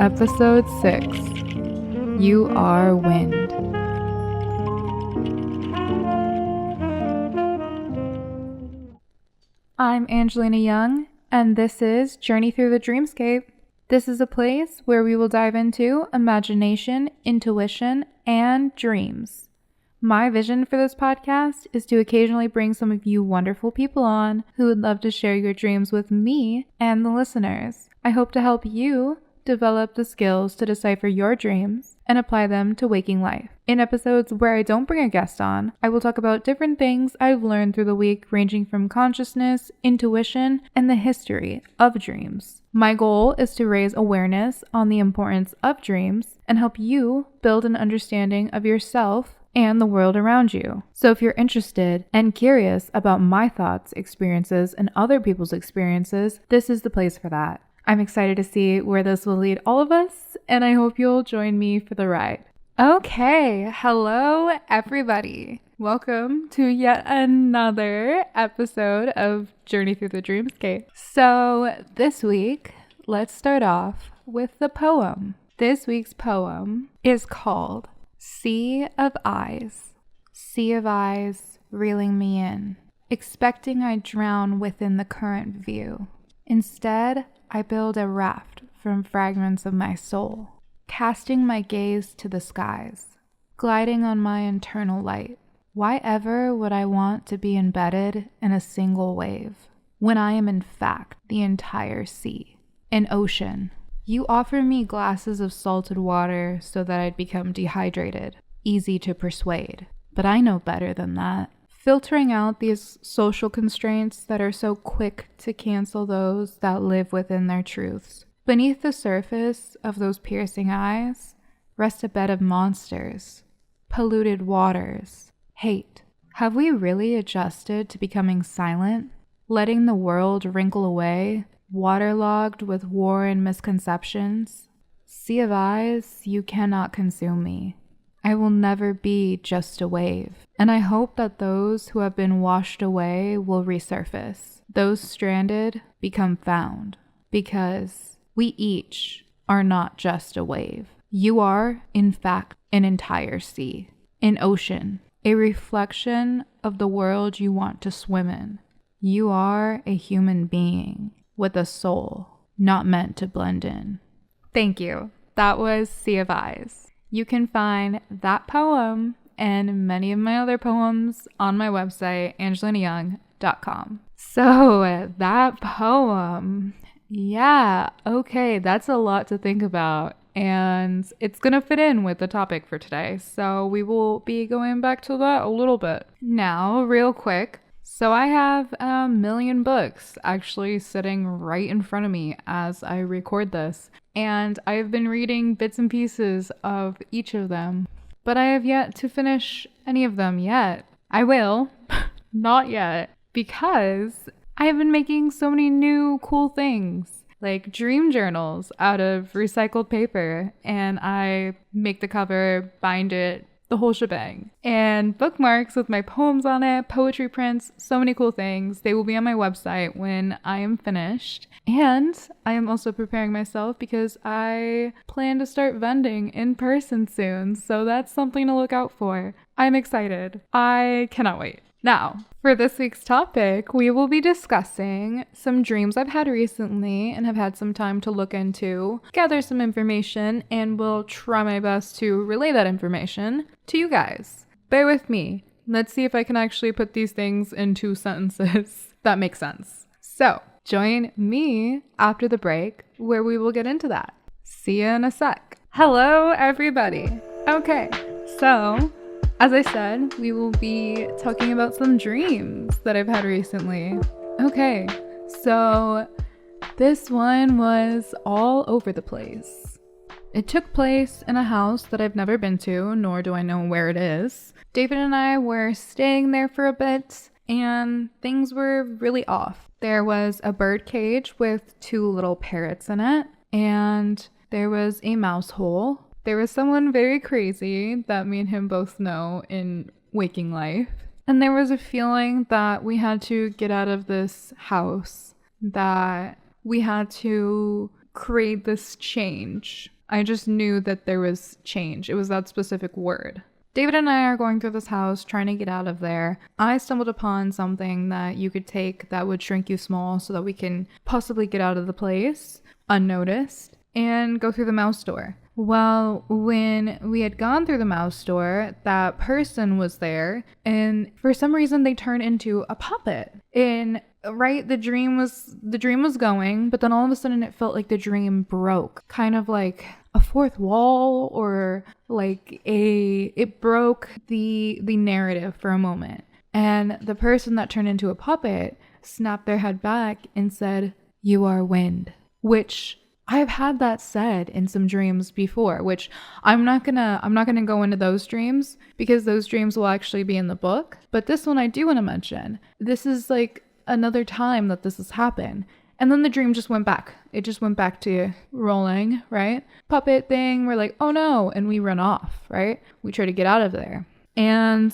Episode 6. You Are Wind. I'm Angelina Young, and this is Journey Through the Dreamscape. This is a place where we will dive into imagination, intuition, and dreams. My vision for this podcast is to occasionally bring some of you wonderful people on who would love to share your dreams with me and the listeners. I hope to help you develop the skills to decipher your dreams and apply them to waking life. In episodes where I don't bring a guest on, I will talk about different things I've learned through the week, ranging from consciousness, intuition, and the history of dreams. My goal is to raise awareness on the importance of dreams and help you build an understanding of yourself and the world around you. So if you're interested and curious about my thoughts, experiences, and other people's experiences, this is the place for that. I'm excited to see where this will lead all of us, and I hope you'll join me for the ride. Okay, hello everybody. Welcome to yet another episode of Journey Through the Dreamscape. So this week, let's start off with the poem. This week's poem is called Sea of Eyes. Sea of eyes reeling me in, expecting I drown within the current view. Instead, I build a raft from fragments of my soul, casting my gaze to the skies, gliding on my internal light. Why ever would I want to be embedded in a single wave, when I am in fact the entire sea, an ocean? You offer me glasses of salted water so that I'd become dehydrated, easy to persuade. But I know better than that. Filtering out these social constraints that are so quick to cancel those that live within their truths. Beneath the surface of those piercing eyes rest a bed of monsters, polluted waters, hate. Have we really adjusted to becoming silent, letting the world wrinkle away, waterlogged with war and misconceptions? Sea of eyes, you cannot consume me. I will never be just a wave, and I hope that those who have been washed away will resurface. Those stranded become found, because we each are not just a wave. You are, in fact, an entire sea, an ocean, a reflection of the world you want to swim in. You are a human being with a soul, not meant to blend in. Thank you. That was Sea of Eyes. You can find that poem and many of my other poems on my website, angelinayoung.com. So that poem, yeah, okay, that's a lot to think about. And it's going to fit in with the topic for today. So we will be going back to that a little bit. Now, real quick. So I have a million books actually sitting right in front of me as I record this. And I've been reading bits and pieces of each of them, but I have yet to finish any of them yet. I will, not yet, because I have been making so many new cool things, like dream journals out of recycled paper, and I make the cover, bind it, the whole shebang, and bookmarks with my poems on it, poetry prints, so many cool things. They will be on my website when I am finished. And I am also preparing myself because I plan to start vending in person soon, so that's something to look out for. I'm excited. I cannot wait. Now, for this week's topic, we will be discussing some dreams I've had recently and have had some time to look into, gather some information, and will try my best to relay that information to you guys. Bear with me. Let's see if I can actually put these things into sentences that make sense. So, join me after the break where we will get into that. See you in a sec. Hello, everybody. Okay, so as I said, we will be talking about some dreams that I've had recently. Okay, so this one was all over the place. It took place in a house that I've never been to, nor do I know where it is. David and I were staying there for a bit, and things were really off. There was a bird cage with 2 little parrots in it, and there was a mouse hole. There was someone very crazy that me and him both know in waking life. And there was a feeling that we had to get out of this house, that we had to create this change. I just knew that there was change. It was that specific word. David and I are going through this house trying to get out of there. I stumbled upon something that you could take that would shrink you small so that we can possibly get out of the place unnoticed and go through the mouse door. Well, when we had gone through the mouse door, that person was there, and for some reason they turned into a puppet. And right, the dream was going, but then all of a sudden it felt like the dream broke, kind of like a fourth wall, or like it broke the narrative for a moment. And the person that turned into a puppet snapped their head back and said, "You are wind," which I've had that said in some dreams before, which I'm not gonna go into those dreams because those dreams will actually be in the book. But this one I do want to mention. This is like another time that this has happened. And then the dream just went back. It just went back to rolling, right? Puppet thing. We're like, oh no. And we run off, right? We try to get out of there. And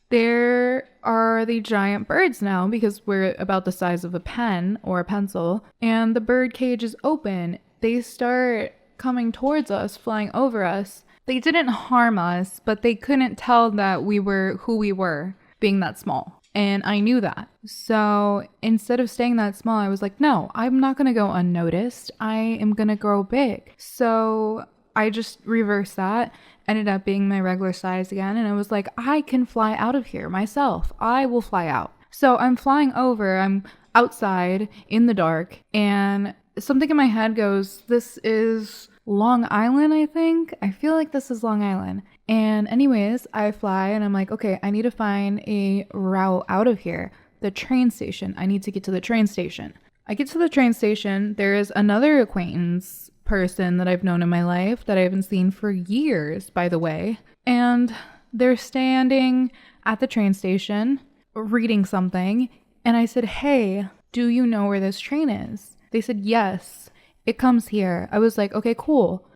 there are the giant birds now because we're about the size of a pen or a pencil. And the bird cage is open. They start coming towards us, flying over us. They didn't harm us, but they couldn't tell that we were who we were, being that small. And I knew that. So instead of staying that small, I was like, no, I'm not going to go unnoticed. I am going to grow big. So I just reversed that, ended up being my regular size again. And I was like, I can fly out of here myself. I will fly out. So I'm flying over. I'm outside in the dark. And something in my head goes, this is Long Island, I think. I feel like this is Long Island. And anyways, I fly and I'm like, okay, I need to find a route out of here. The train station. I need to get to the train station. I get to the train station. There is another acquaintance person that I've known in my life that I haven't seen for years, by the way. And they're standing at the train station reading something. And I said, hey, do you know where this train is? They said, yes, it comes here. I was like, okay, cool.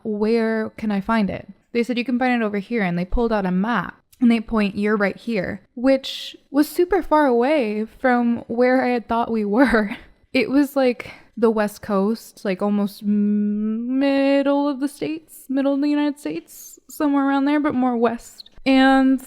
Where can I find it? They said, you can find it over here. And they pulled out a map and they point, you're right here, which was super far away from where I had thought we were. It was like the West Coast, like almost middle of the United States, somewhere around there, but more west. And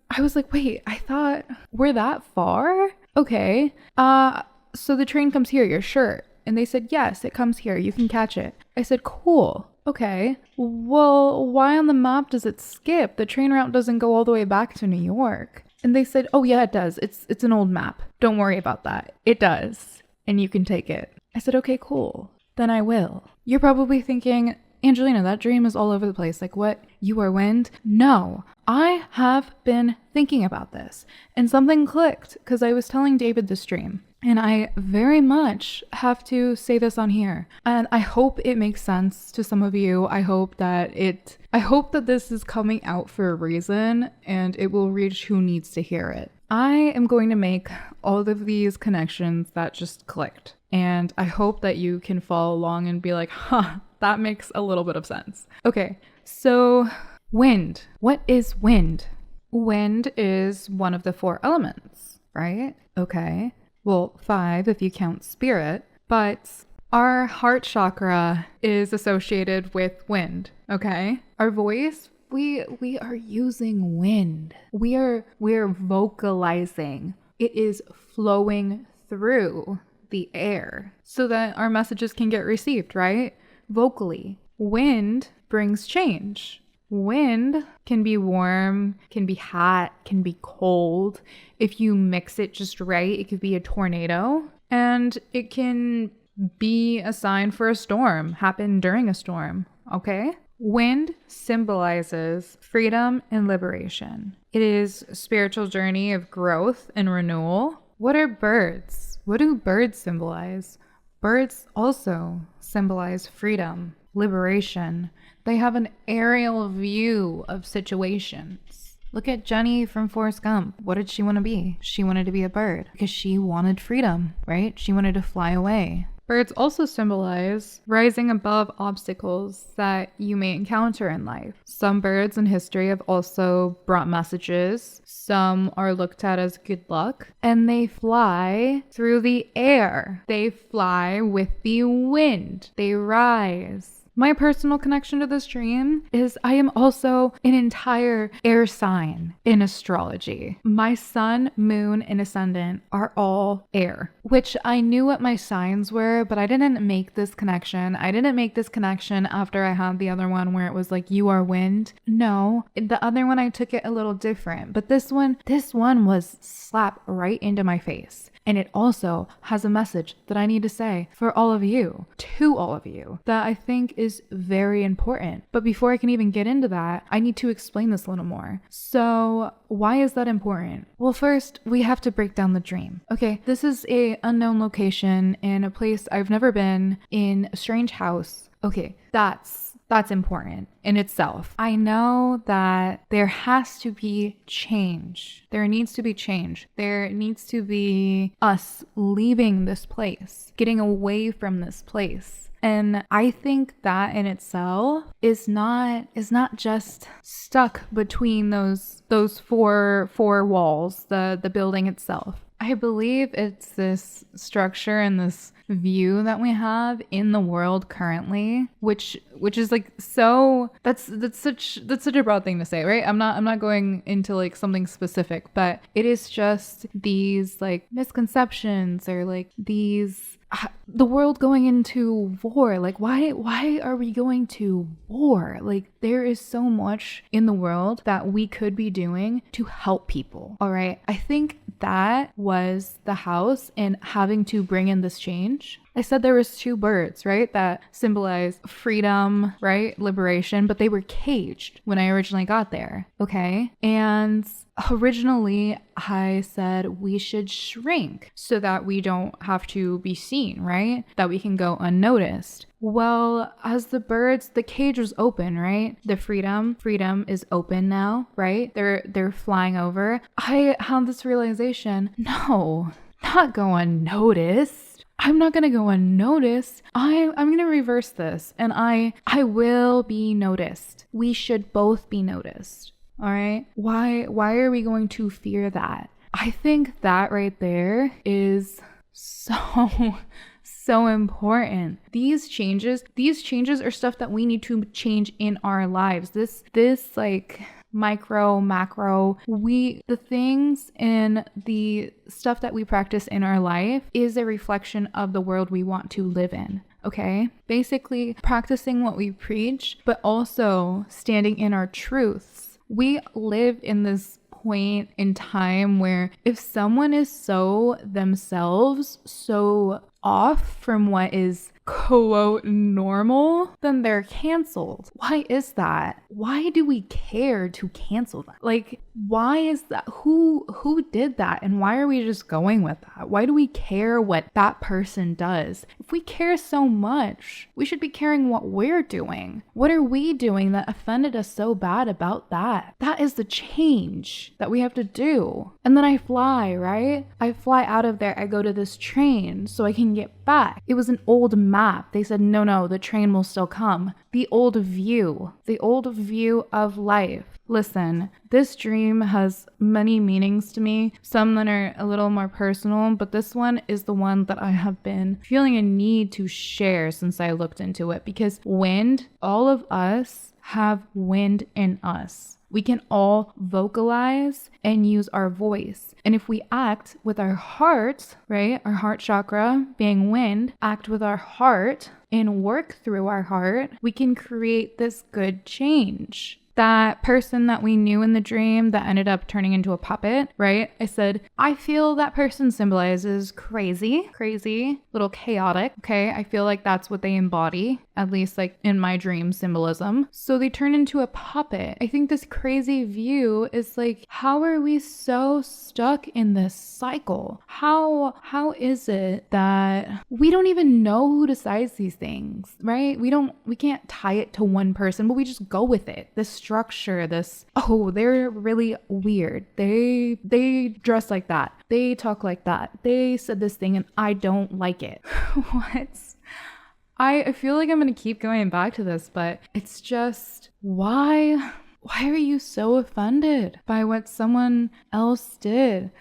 I was like, wait, I thought we're that far? Okay. So the train comes here, you're sure? And they said, yes, it comes here. You can catch it. I said, cool. Okay. Well, why on the map does it skip? The train route doesn't go all the way back to New York. And they said, oh yeah, it does. It's an old map. Don't worry about that. It does. And you can take it. I said, okay, cool. Then I will. You're probably thinking, Angelina, that dream is all over the place. Like what? You are wind? No. I have been thinking about this. And something clicked because I was telling David this dream. And I very much have to say this on here. And I hope it makes sense to some of you. I hope that this is coming out for a reason and it will reach who needs to hear it. I am going to make all of these connections that just clicked. And I hope that you can follow along and be like, huh, that makes a little bit of sense. Okay, so wind. What is wind? Wind is one of the 4 elements, right? Okay. Well, 5 if you count spirit, but our heart chakra is associated with wind, okay? Our voice, we are using wind. We're vocalizing. It is flowing through the air so that our messages can get received, right? Vocally. Wind brings change. Wind can be warm, can be hot, can be cold. If you mix it just right, it could be a tornado. And it can be a sign for a storm, happen during a storm, okay? Wind symbolizes freedom and liberation. It is a spiritual journey of growth and renewal. What are birds? What do birds symbolize? Birds also symbolize freedom, liberation. They have an aerial view of situations. Look at Jenny from Forrest Gump. What did she want to be? She wanted to be a bird because she wanted freedom, right? She wanted to fly away. Birds also symbolize rising above obstacles that you may encounter in life. Some birds in history have also brought messages. Some are looked at as good luck, and they fly through the air. They fly with the wind. They rise. My personal connection to this dream is I am also an entire air sign in astrology. My sun, moon, and ascendant are all air, which I knew what my signs were, but I didn't make this connection. I didn't make this connection after I had the other one where it was like, you are wind. No, the other one I took it a little different, but this one was slapped right into my face. And it also has a message that I need to say for all of you, to all of you, that I think is very important. But before I can even get into that, I need to explain this a little more. So why is that important? Well, first, we have to break down the dream. Okay, this is a unknown location in a place I've never been, in a strange house. Okay, that's important in itself. I know that there has to be change. There needs to be change. There needs to be us leaving this place, getting away from this place. And I think that in itself is not just stuck between those four walls, the building itself. I believe it's this structure and this view that we have in the world currently, which is like, so that's such a broad thing to say, right? I'm not going into like something specific, but it is just these like misconceptions or like these the world going into war. Like, why are we going to war? Like, there is so much in the world that we could be doing to help people. All right. I think that was the house and having to bring in this change. I said there was two birds, right, that symbolize freedom, right, liberation, but they were caged when I originally got there, okay? And originally I said we should shrink so that we don't have to be seen, right? That we can go unnoticed. Well, as the birds, the cage was open, right? The freedom is open now, right? They're flying over. I had this realization, no, not go unnoticed. I'm not going to go unnoticed. I'm going to reverse this, and I will be noticed. We should both be noticed. All right? Why are we going to fear that? I think that right there is so important. These changes are stuff that we need to change in our lives. This like micro, macro, the things and the stuff that we practice in our life is a reflection of the world we want to live in. Okay? Basically, practicing what we preach, but also standing in our truths. We live in this point in time where if someone is so themselves, so off from what is quote normal, then they're canceled. Why is that? Why do we care to cancel them? Like, why is that? Who did that? And why are we just going with that? Why do we care what that person does? If we care so much, we should be caring what we're doing. What are we doing that offended us so bad about that? That is the change that we have to do. And then I fly, right? I fly out of there. I go to this train so I can get back. It was an old map. They said, no, the train will still come. The old view of life. Listen, this dream has many meanings to me, some that are a little more personal, but this one is the one that I have been feeling a need to share since I looked into it, because wind, all of us have wind in us. We can all vocalize and use our voice. And if we act with our heart, right, our heart chakra being wind, act with our heart and work through our heart, we can create this good change. That person that we knew in the dream that ended up turning into a puppet, right? I said, I feel that person symbolizes crazy, little chaotic, okay? I feel like that's what they embody, at least like in my dream symbolism. So they turn into a puppet. I think this crazy view is like, how are we so stuck in this cycle? How is it that we don't even know who decides these things, right? We can't tie it to one person, but we just go with it. This structure, they're really weird. They dress like that. They talk like that. They said this thing and I don't like it. What? I feel like I'm going to keep going back to this, but it's just, why are you so offended by what someone else did?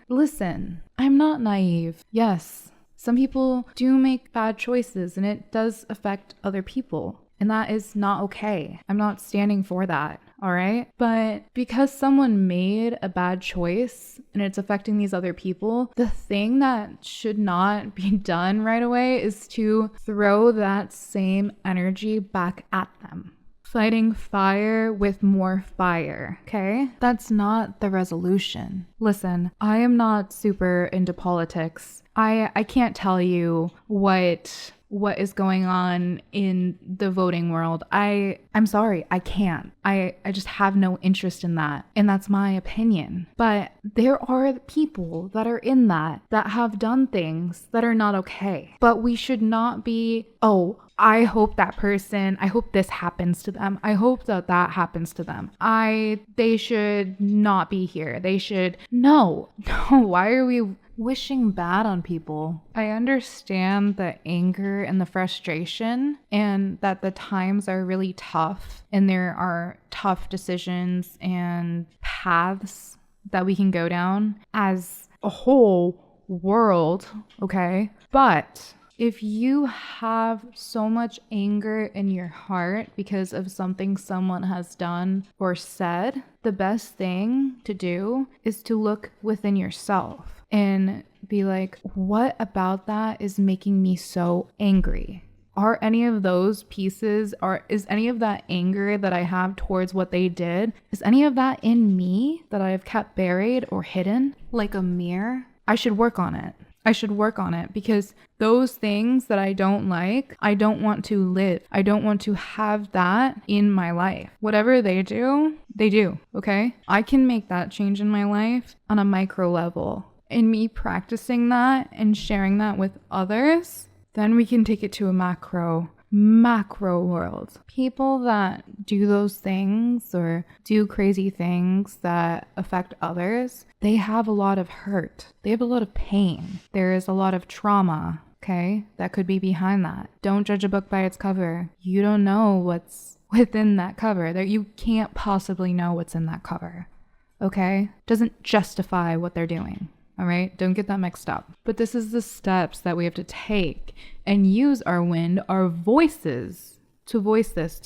Listen, I'm not naive. Yes, some people do make bad choices and it does affect other people. And that is not okay. I'm not standing for that, all right? But because someone made a bad choice and it's affecting these other people, the thing that should not be done right away is to throw that same energy back at them. Fighting fire with more fire, okay? That's not the resolution. Listen, I am not super into politics. I can't tell you what is going on in the voting world. I'm sorry, I can't. I just have no interest in that. And that's my opinion. But there are people that are in that have done things that are not okay. But we should not be, I hope this happens to them. I hope that happens to them. They should not be here. No, why are we wishing bad on people? I understand the anger and the frustration and that the times are really tough and there are tough decisions and paths that we can go down as a whole world, okay? But if you have so much anger in your heart because of something someone has done or said, the best thing to do is to look within yourself and be like, what about that is making me so angry? Are any of those pieces, is any of that anger that I have towards what they did, is any of that in me that I have kept buried or hidden like a mirror? I should work on it. Because those things that I don't like, I don't want to live. I don't want to have that in my life. Whatever they do, okay? I can make that change in my life on a micro level. And me practicing that and sharing that with others, then we can take it to a macro world. People that do those things or do crazy things that affect others, they have a lot of hurt. They have a lot of pain. There is a lot of trauma, okay, that could be behind that. Don't judge a book by its cover. You don't know what's within that cover. You can't possibly know what's in that cover, okay? Doesn't justify what they're doing. All right, don't get that mixed up. But this is the steps that we have to take and use our voices to voice this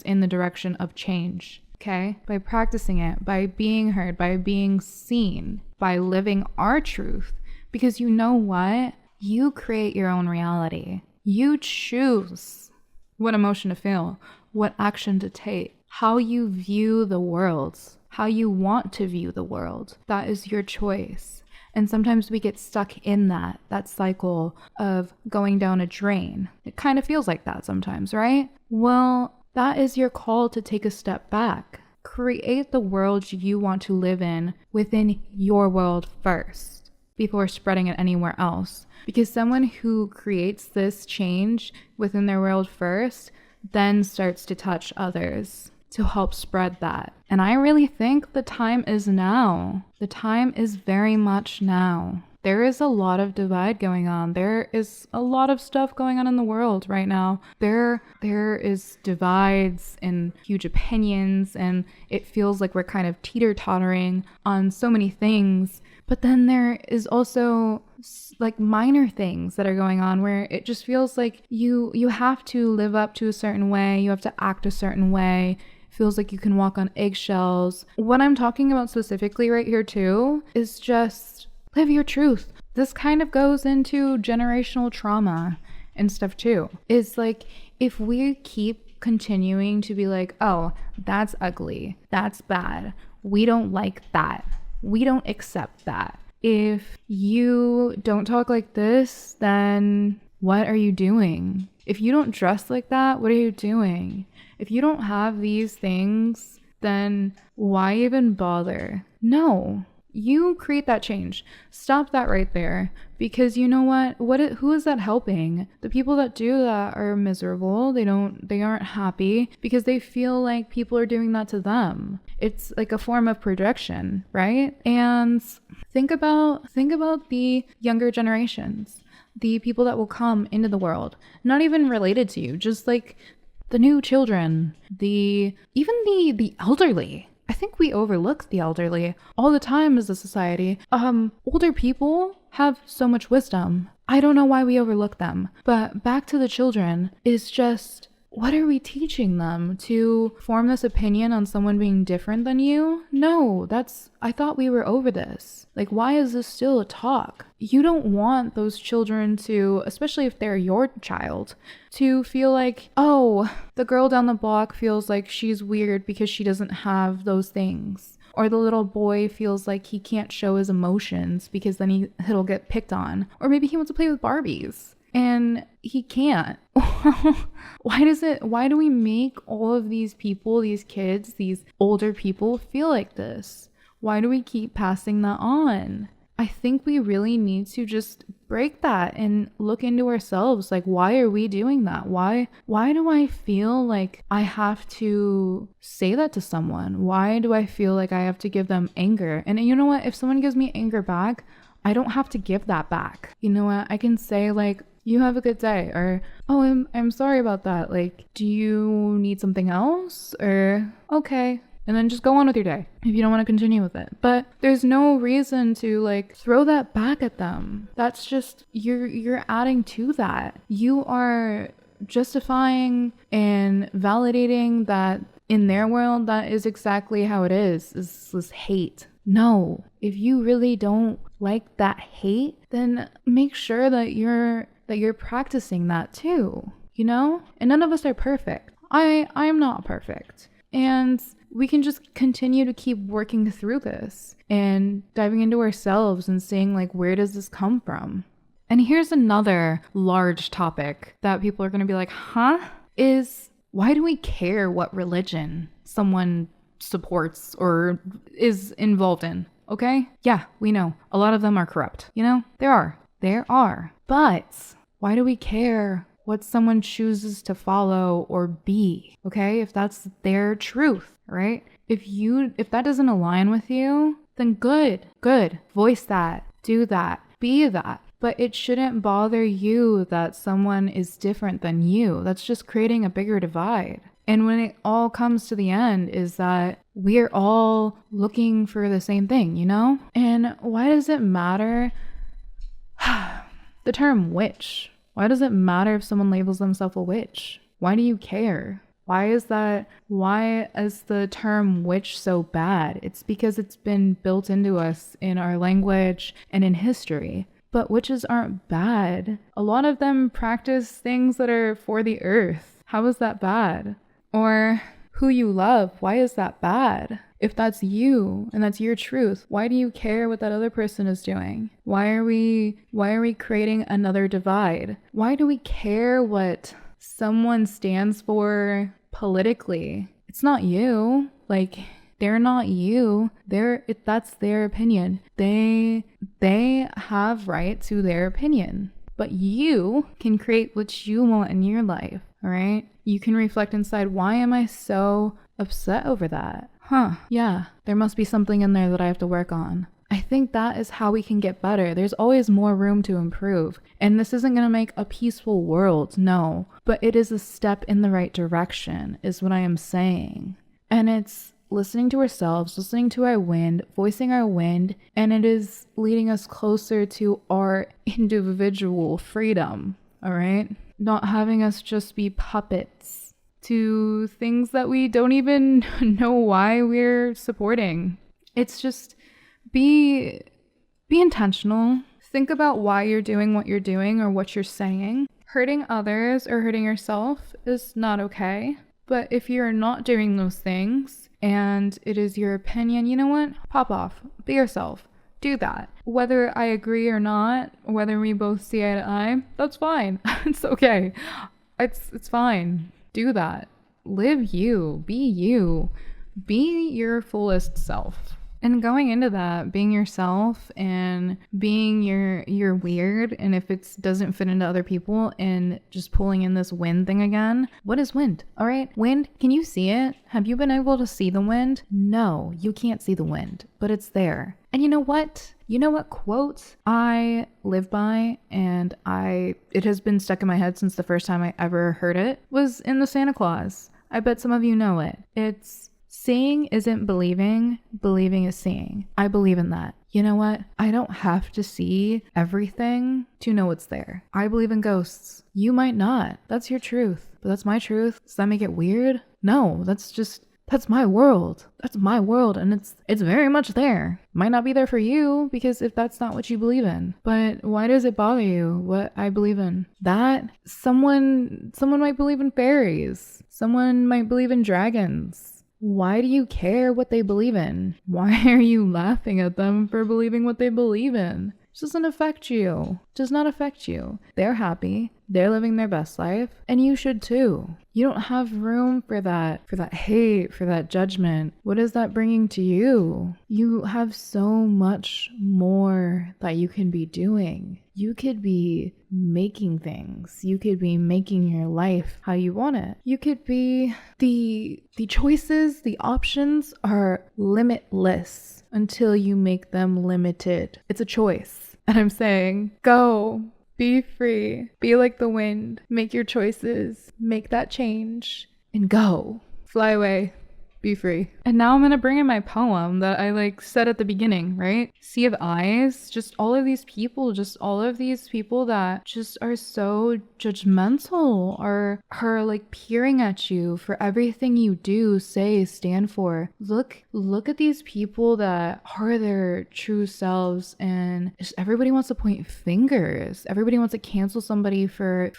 in the direction of change, okay? By practicing it, by being heard, by being seen, by living our truth. Because you know what? You create your own reality. You choose what emotion to feel, what action to take, how you view the world, how you want to view the world. That is your choice. And sometimes we get stuck in that cycle of going down a drain. It kind of feels like that sometimes, right? Well, that is your call to take a step back. Create the world you want to live in within your world first before spreading it anywhere else. Because someone who creates this change within their world first then starts to touch others to help spread that. And I really think the time is now. The time is very much now. There is a lot of divide going on. There is a lot of stuff going on in the world right now. There is divides and huge opinions, and it feels like we're kind of teeter-tottering on so many things. But then there is also like minor things that are going on where it just feels like you have to live up to a certain way. You have to act a certain way. Feels like you can walk on eggshells. What I'm talking about specifically right here too is just live your truth. This kind of goes into generational trauma and stuff too. It's like if we keep continuing to be like, oh, that's ugly, that's bad, we don't like that, we don't accept that. If you don't talk like this, then what are you doing? If you don't dress like that, what are you doing? If you don't have these things, then why even bother? No, You create that change. Stop that right there. Because you know what? Who is that helping? The people that do that are miserable. They aren't happy because they feel like people are doing that to them. It's like a form of projection, right? And think about the younger generations, the people that will come into the world, not even related to you, just like the new children, even the elderly. I think we overlook the elderly all the time as a society. Older people have so much wisdom. I don't know why we overlook them. But back to the children is just, what are we teaching them? To form this opinion on someone being different than you? No, I thought we were over this. Like, why is this still a talk? You don't want those children to, especially if they're your child, to feel like, oh, the girl down the block feels like she's weird because she doesn't have those things. Or the little boy feels like he can't show his emotions because then he'll get picked on. Or maybe he wants to play with Barbies and he can't. Why do we make all of these people, these kids, these older people feel like this? Why do we keep passing that on? I think we really need to just break that and look into ourselves. Like, why are we doing that? Why do I feel like I have to say that to someone? Why do I feel like I have to give them anger? And you know what? If someone gives me anger back, I don't have to give that back. You know what? I can say like, you have a good day, or, oh, I'm sorry about that. Like, do you need something else? Or, okay. And then just go on with your day if you don't want to continue with it. But there's no reason to like throw that back at them. That's just, you're adding to that. You are justifying and validating that in their world, that is exactly how it is this hate. No, if you really don't like that hate, then make sure that you're practicing that too, you know? And none of us are perfect. I'm not perfect. And we can just continue to keep working through this and diving into ourselves and seeing like, where does this come from? And here's another large topic that people are going to be like, is why do we care what religion someone supports or is involved in? Okay? Yeah, we know. A lot of them are corrupt. You know? There are. But why do we care what someone chooses to follow or be? Okay? If that's their truth, right? If that doesn't align with you, then good. Voice that. Do that. Be that. But it shouldn't bother you that someone is different than you. That's just creating a bigger divide. And when it all comes to the end is that we're all looking for the same thing, you know? And why does it matter? The term witch. Why does it matter if someone labels themselves a witch? Why do you care? Why is the term witch so bad? It's because it's been built into us in our language and in history. But witches aren't bad. A lot of them practice things that are for the earth. How is that bad? Or who you love, why is that bad? If that's you and that's your truth, why do you care what that other person is doing? Why are we creating another divide? Why do we care what someone stands for politically? It's not you. Like, they're not you. That's their opinion. They have right to their opinion. But you can create what you want in your life, all right? You can reflect inside, why am I so upset over that? Yeah, there must be something in there that I have to work on. I think that is how we can get better. There's always more room to improve. And this isn't going to make a peaceful world, no. But it is a step in the right direction, is what I am saying. And it's listening to ourselves, listening to our wind, voicing our wind, and it is leading us closer to our individual freedom, all right? Not having us just be puppets to things that we don't even know why we're supporting. It's just be intentional. Think about why you're doing what you're doing or what you're saying. Hurting others or hurting yourself is not okay. But if you're not doing those things and it is your opinion, you know what? Pop off. Be yourself. Do that. Whether I agree or not, whether we both see eye to eye, that's fine. It's okay. It's fine. Do that. Live you. Be you. Be your fullest self. And going into that, being yourself and being your weird, and if it doesn't fit into other people, and just pulling in this wind thing again. What is wind? All right, wind, can you see it? Have you been able to see the wind? No, you can't see the wind, but it's there. And you know what? You know what quote I live by, and it has been stuck in my head since the first time I ever heard it, was in the Santa Claus. I bet some of you know it. It's, seeing isn't believing, believing is seeing. I believe in that. You know what? I don't have to see everything to know it's there. I believe in ghosts. You might not. That's your truth. But that's my truth. Does that make it weird? No, that's my world. That's my world, and it's very much there. Might not be there for you, because if that's not what you believe in. But why does it bother you what I believe in? That someone might believe in fairies. Someone might believe in dragons. Why do you care what they believe in? Why are you laughing at them for believing what they believe in? It doesn't affect you. It does not affect you. They're happy. They're living their best life, and you should too. You don't have room for that hate, for that judgment. What is that bringing to you? You have so much more that you can be doing. You could be making things. You could be making your life how you want it. You could be, the choices, the options are limitless until you make them limited. It's a choice. And I'm saying, go. Be free. Be like the wind. Make your choices. Make that change. And go. Fly away. Be free. And now I'm going to bring in my poem that I said at the beginning, right? Sea of Eyes. Just all of these people that just are so judgmental, are peering at you for everything you do, say, stand for. Look at these people that are their true selves, and just everybody wants to point fingers. Everybody wants to cancel somebody for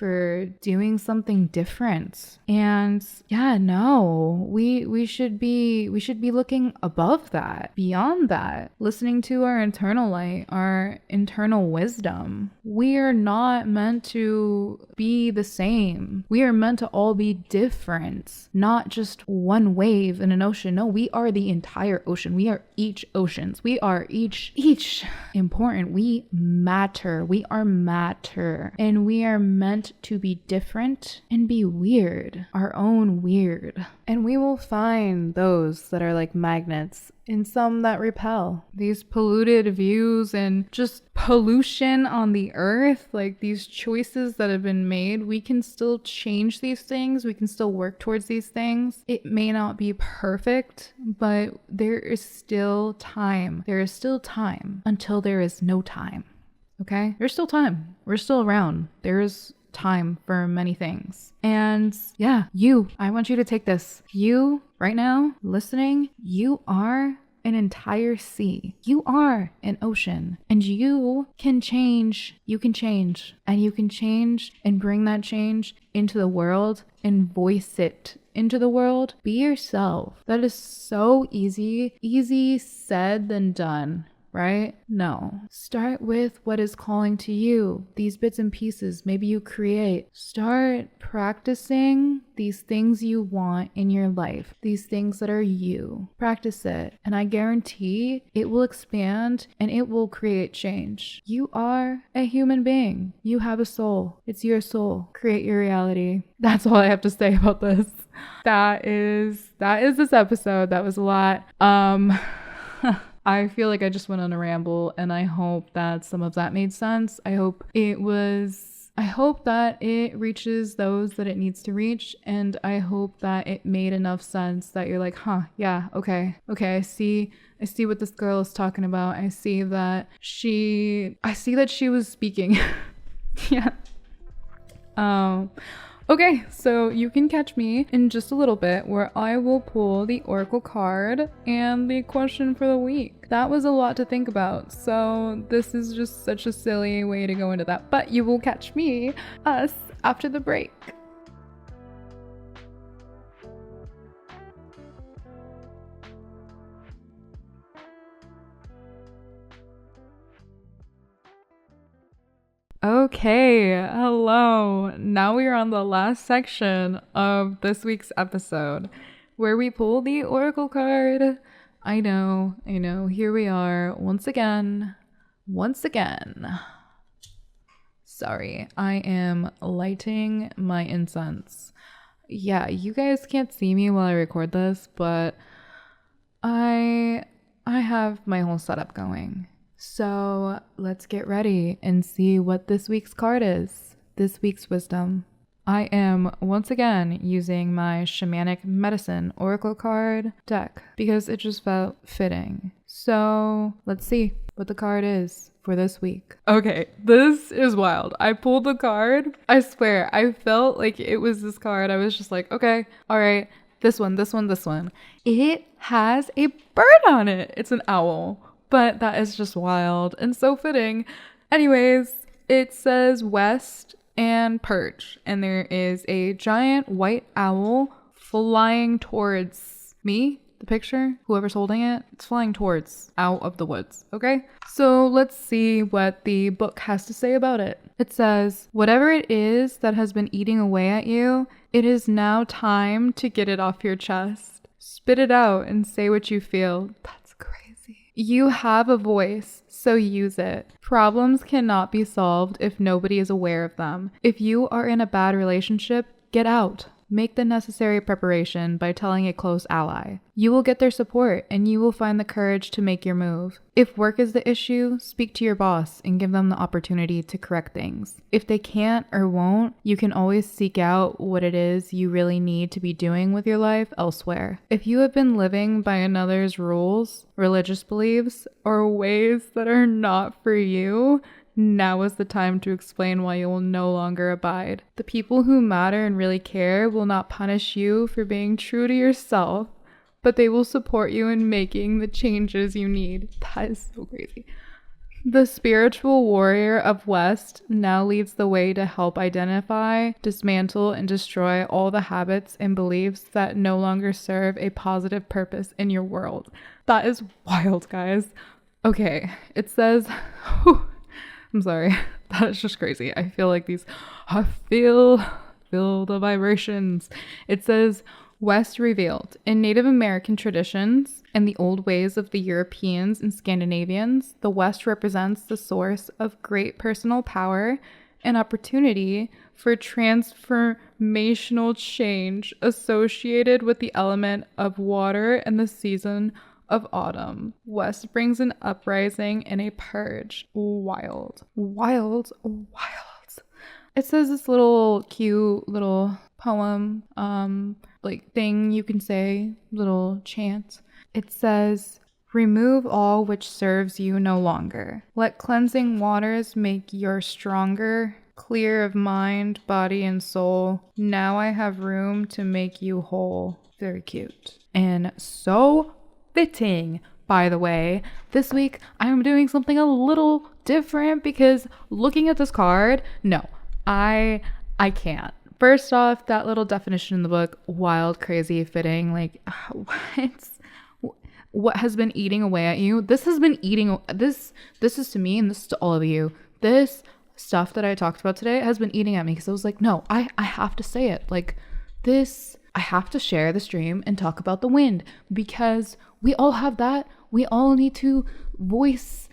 doing something different. And yeah, no, we should be looking above that, beyond that, listening to our internal light, our internal wisdom. We are not meant to be the same. We are meant to all be different, not just one wave in an ocean. No, we are the entire ocean. We are each oceans. We are each important. We matter. We are matter. And we are meant to be different and be weird, our own weird. And we will find those that are like magnets and some that repel. These polluted views and just pollution on the earth, like these choices that have been made, we can still change these things. We can still work towards these things. It may not be perfect, but there is still time. There is still time until there is no time. Okay? There's still time. We're still around. There is time for many things. And yeah, I want you to take this. You right now listening, you are an entire sea. You are an ocean, and you can change. You can change, and you can change and bring that change into the world and voice it into the world. Be yourself. That is so easy said than done. Right? No. Start with what is calling to you. These bits and pieces, maybe you create. Start practicing these things you want in your life. These things that are you. Practice it. And I guarantee it will expand and it will create change. You are a human being. You have a soul. It's your soul. Create your reality. That's all I have to say about this. That is this episode. That was a lot. I feel like I just went on a ramble, and I hope that some of that made sense. I hope that it reaches those that it needs to reach, and I hope that it made enough sense that you're like, yeah, okay, I see what this girl is talking about. I see that she was speaking. Yeah. Okay, so you can catch me in just a little bit where I will pull the Oracle card and the question for the week. That was a lot to think about, so this is just such a silly way to go into that. But you will catch us after the break. Okay, hello. Now we are on the last section of this week's episode where we pull the Oracle card. I know. Here we are once again. Sorry, I am lighting my incense. Yeah, you guys can't see me while I record this, but I have my whole setup going. So let's get ready and see what this week's card is. This week's wisdom. I am once again using my Shamanic Medicine Oracle card deck because it just felt fitting. So let's see what the card is for this week. Okay, this is wild. I pulled the card. I swear, I felt like it was this card. I was just like, okay, all right, this one. It has a bird on it. It's an owl, but that is just wild and so fitting. Anyways, it says West and perch, and there is a giant white owl flying towards me. The picture, whoever's holding it, it's flying towards out of the woods. Okay, so let's see what the book has to say about it. It says, whatever it is that has been eating away at you, it is now time to get it off your chest. Spit it out and say what you feel. That's crazy. You have a voice, so use it. Problems cannot be solved if nobody is aware of them. If you are in a bad relationship, get out. Make the necessary preparation by telling a close ally. You will get their support and you will find the courage to make your move. If work is the issue, speak to your boss and give them the opportunity to correct things. If they can't or won't, you can always seek out what it is you really need to be doing with your life elsewhere. If you have been living by another's rules, religious beliefs, or ways that are not for you, now is the time to explain why you will no longer abide. The people who matter and really care will not punish you for being true to yourself, but they will support you in making the changes you need. That is so crazy. The spiritual warrior of West now leads the way to help identify, dismantle, and destroy all the habits and beliefs that no longer serve a positive purpose in your world. That is wild, guys. Okay, it says... I'm sorry. That is just crazy. I feel like I feel the vibrations. It says, West revealed. In Native American traditions and the old ways of the Europeans and Scandinavians, the West represents the source of great personal power and opportunity for transformational change associated with the element of water and the season of autumn. West brings an uprising and a purge. Wild. It says this little cute little poem, like thing you can say, little chant. It says, remove all which serves you no longer. Let cleansing waters make you stronger, clear of mind, body, and soul. Now I have room to make you whole. Very cute. And so fitting, by the way. This week I'm doing something a little different because looking at this card, no, I can't. First off, that little definition in the book, wild, crazy, fitting, like what has been eating away at you? This has been eating this is to me and this is to all of you. This stuff that I talked about today has been eating at me because I was like, no, I have to say it. Like this, I have to share the stream and talk about the wind because we all have that. We all need to voice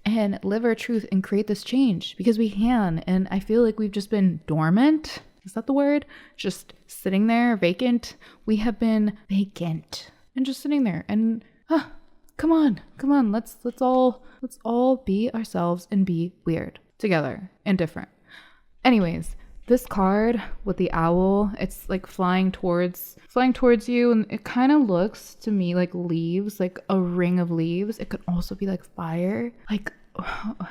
and live our truth and create this change because we can. And I feel like we've just been dormant. Is that the word? Just sitting there, vacant. We have been vacant and just sitting there. And come on. Let's all be ourselves and be weird together and different. Anyways, this card with the owl, it's like flying towards you, and it kind of looks to me like leaves, like a ring of leaves. It could also be like fire, like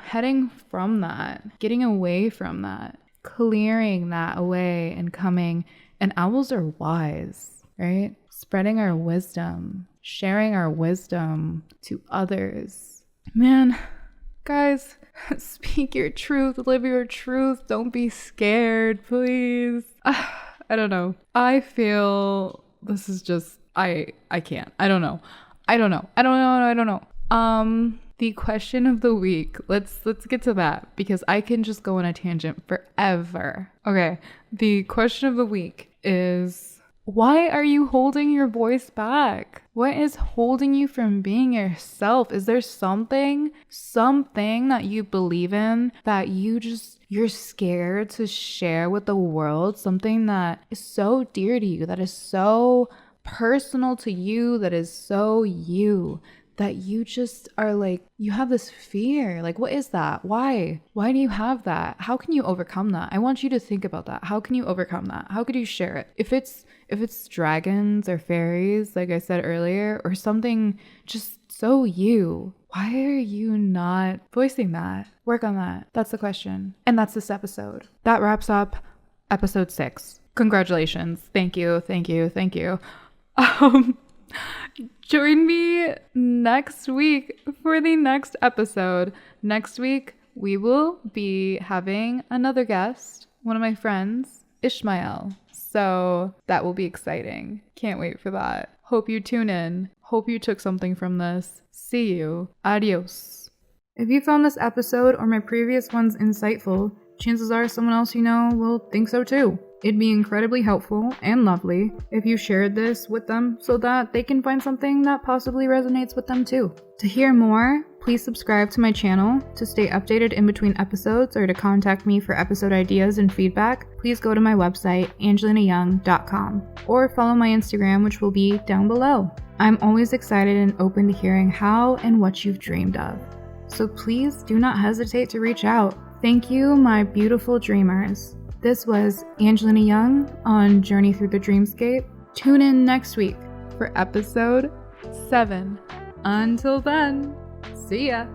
heading from that, getting away from that, clearing that away and coming. And owls are wise, right? Spreading our wisdom, sharing our wisdom to others. Man, guys, speak your truth, live your truth. Don't be scared, please. I don't know. I feel this is just, I can't. I don't know. The question of the week. Let's get to that because I can just go on a tangent forever. Okay. The question of the week is, Why are you holding your voice back? What is holding you from being yourself? Is there something that you believe in that you're scared to share with the world? Something that is so dear to you, that is so personal to you, that is so you, that you just are like, you have this fear. Like, what is that? Why do you have that? How can you overcome that? I want you to think about that. How can you overcome that? How could you share it? If it's dragons or fairies, like I said earlier, or something just so you, why are you not voicing that? Work on that. That's the question. And that's this episode. That wraps up episode 6. Congratulations. Thank you. Join me next week for the next episode. Next week, we will be having another guest, one of my friends, Ishmael. So that will be exciting. Can't wait for that. Hope you tune in. Hope you took something from this. See you. Adios. If you found this episode or my previous ones insightful, chances are someone else you know will think so too. It'd be incredibly helpful and lovely if you shared this with them so that they can find something that possibly resonates with them too. To hear more, please subscribe to my channel. To stay updated in between episodes or to contact me for episode ideas and feedback, please go to my website, angelinayoung.com, or follow my Instagram, which will be down below. I'm always excited and open to hearing how and what you've dreamed of. So please do not hesitate to reach out. Thank you, my beautiful dreamers. This was Angelina Young on Journey Through the Dreamscape. Tune in next week for episode 7. Until then, see ya!